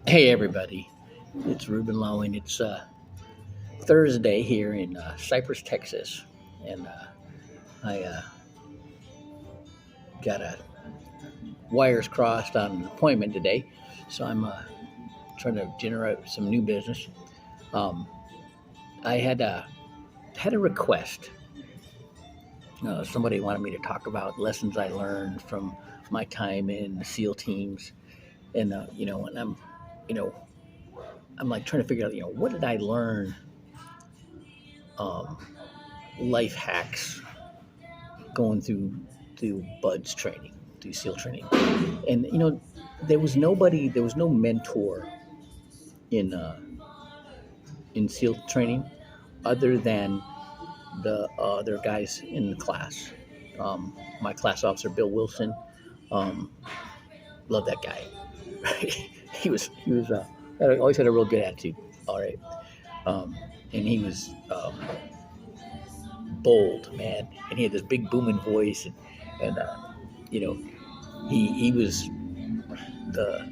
Hey everybody, it's Ruben Lowen. It's Thursday here in Cypress, Texas, and I got a wires crossed on an appointment today, so I'm trying to generate some new business. Um, I had a request. Somebody wanted me to talk about lessons I learned from my time in the SEAL teams, and and you know, I'm like trying to figure out, what did I learn? Um, Life hacks going through buds training, through SEAL training, and there was no mentor in SEAL training other than the other guys in the class. My class officer, Bill Wilson, um, love that guy. He always had a real good attitude. All right, um, and he was bold, man, and he had this big booming voice, and you know he was the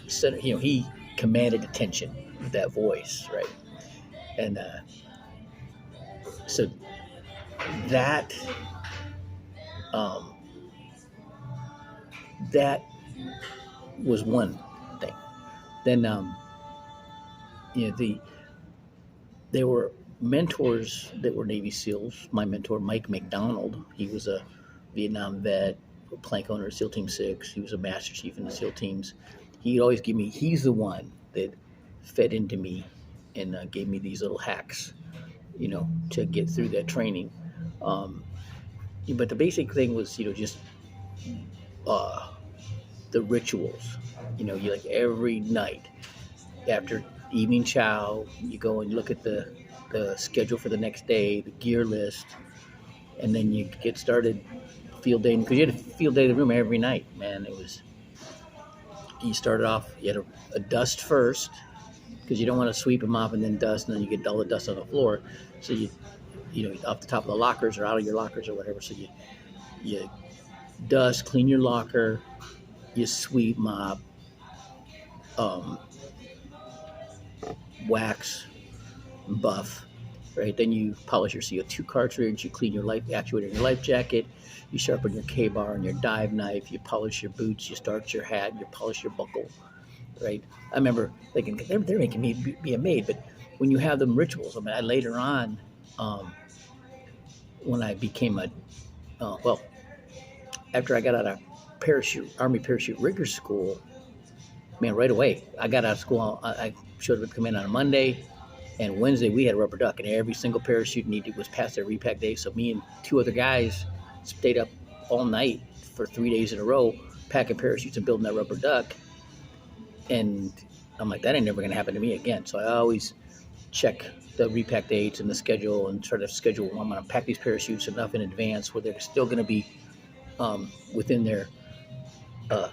center. He commanded attention with that voice, right? And so that um, that was one thing. Then you know the there were mentors that were Navy SEALs. My mentor, Mike McDonald, he was a Vietnam vet, plank owner of SEAL Team 6. He was a master chief in the SEAL teams. He'd always give me, he's the one that fed into me and gave me these little hacks, to get through that training. Um, but the basic thing was, just uh, the rituals. You like every night after evening chow, you go and look at the schedule for the next day, the gear list, and then you get started field day because you had a field day in the room every night. Man, it was you started off. You had a dust first because you don't want to sweep them off and then dust, and then you get all the dust on the floor. So you off the top of the lockers or out of your lockers or whatever. So you dust, clean your locker, you sweep, mop, um, wax, buff, right? Then you polish your CO2 cartridge, you clean your life actuator and your life jacket, you sharpen your K-bar and your dive knife, you polish your boots, you start your hat, you polish your buckle, right? I remember thinking they're making me be a maid, but when you have them rituals, I mean, I later on, um, when I became well, after I got out of Army parachute rigger school, man, right away, I got out of school, I showed up to come in on a Monday, and Wednesday we had a rubber duck, and every single parachute needed was past their repack day. So me and two other guys stayed up all night for 3 days in a row, packing parachutes and building that rubber duck. And I'm like, that ain't never gonna happen to me again. So I always check the repack dates and the schedule and try to schedule when I'm gonna pack these parachutes enough in advance where they're still gonna be within their uh,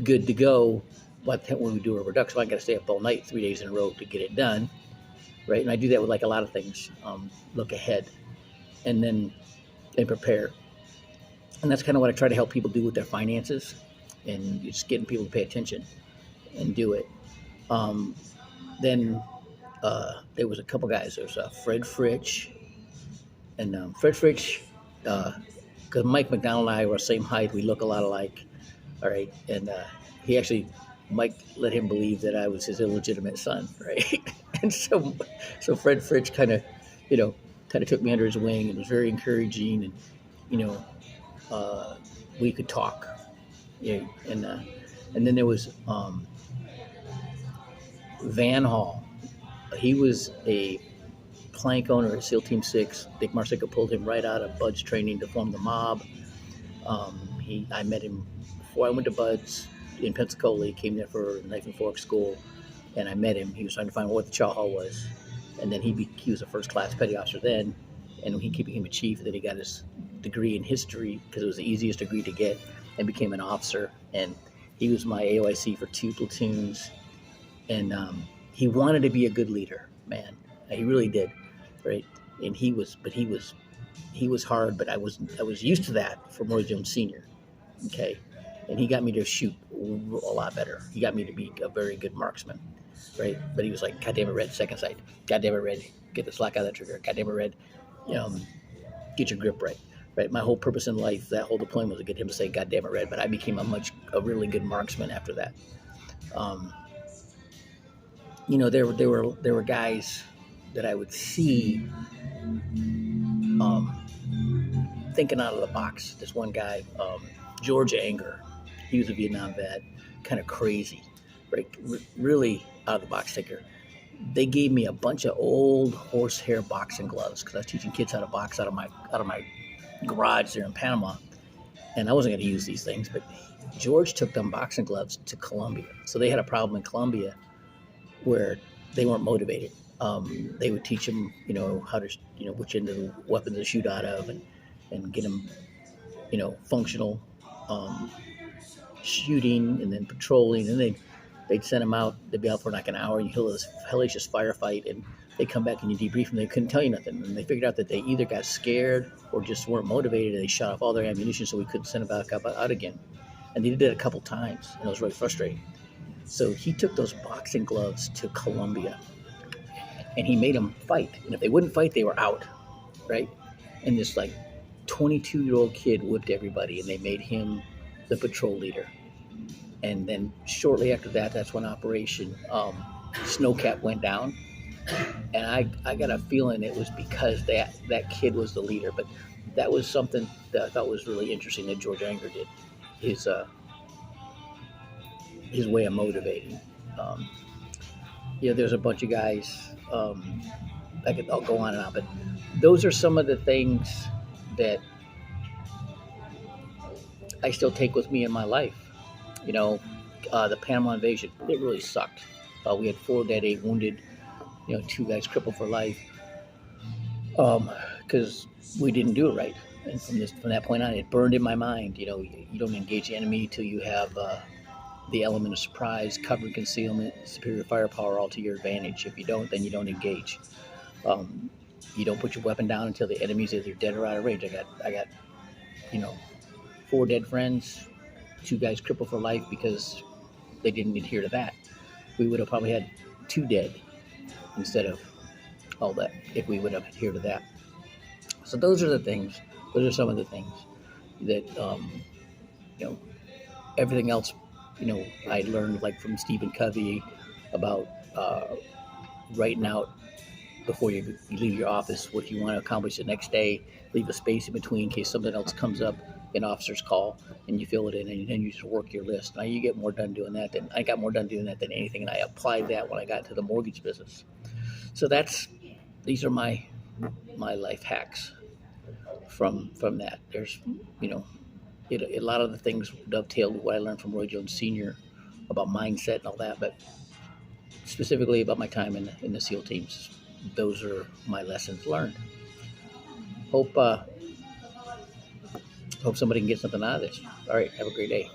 good to go. But when we do a rubber duck, so I got to stay up all night, 3 days in a row to get it done. Right, and I do that with like a lot of things. Look ahead, and prepare, and that's kind of what I try to help people do with their finances, and just getting people to pay attention and do it. Um, then there was a couple guys. There was Fred Fritsch, and Fred Fritsch, because Mike McDonald and I were the same height, we look a lot alike. All right, and he actually Mike let him believe that I was his illegitimate son, right? And so Fred Fritsch you know, kind of took me under his wing and was very encouraging, and you know, uh, we could talk, and then there was Van Hall. He was a plank owner at SEAL Team 6. Dick Marsica pulled him right out of Bud's training to form the mob. I met him before I went to Bud's in Pensacola. He came there for knife and fork school, and I met him. He was trying to find out what the chow hall was, and then he was a first class petty officer then, and he became a chief. And then he got his degree in history because it was the easiest degree to get, and became an officer. And he was my AOIC for 2 platoons, and he wanted to be a good leader, man. He really did, right? And he was hard, but I was used to that from Roy Jones Sr. Okay, and he got me to shoot a lot better. He got me to be a very good marksman, right? But he was like, "God damn it, Red, second sight. God damn it, Red, get the slack out of that trigger. God damn it, Red, get your grip right." Right. My whole purpose in life, that whole deployment, was to get him to say, "God damn it, Red." But I became a really good marksman after that. Um, there were guys that I would see um, thinking out of the box. This one guy, George Anger, he was a Vietnam vet, kind of crazy, right? Really out of the box thinker. They gave me a bunch of old horsehair boxing gloves because I was teaching kids how to box out of my garage there in Panama, and I wasn't going to use these things. But George took them boxing gloves to Colombia, so they had a problem in Colombia where they weren't motivated. They would teach them, how to, which end of the weapons to shoot out of, and get them, functional um, shooting, and then patrolling, and they'd send them out. They'd be out for like an hour, and you hear this hellacious firefight, and they come back and you debrief them. They couldn't tell you nothing, and they figured out that they either got scared or just weren't motivated, and they shot off all their ammunition, so we couldn't send them back out again. And they did it a couple times, and it was really frustrating. So he took those boxing gloves to Colombia, and he made them fight. And if they wouldn't fight, they were out, right? And this 22-year-old kid whipped everybody, and they made him the patrol leader. And then shortly after that, that's when Operation Snowcap went down. And I got a feeling it was because that kid was the leader. But that was something that I thought was really interesting that George Anger did. His way of motivating. There's a bunch of guys. I'll go on and on, but those are some of the things that I still take with me in my life. The Panama invasion, it really sucked. We had 4 dead, 8 wounded. 2 guys crippled for life. Because we didn't do it right. And from that point on, it burned in my mind. You don't engage the enemy till you have the element of surprise, cover, concealment, superior firepower all to your advantage. If you don't, then you don't engage. You don't put your weapon down until the enemy's either dead or out of range. I got 4 dead friends, 2 guys crippled for life because they didn't adhere to that. We would have probably had 2 dead instead of all that if we would have adhered to that. So those are some of the things that everything else I learned from Stephen Covey about writing out before you leave your office what you want to accomplish the next day. Leave a space in between in case something else comes up, an officer's call, and you fill it in, and then you just work your list. Now you get more done doing that than I got more done doing that than anything, and I applied that when I got into the mortgage business. So these are my life hacks from that. There's a lot of the things dovetailed with what I learned from Roy Jones Sr. about mindset and all that, but specifically about my time in the SEAL teams. Those are my lessons learned. Hope somebody can get something out of this. All right, have a great day.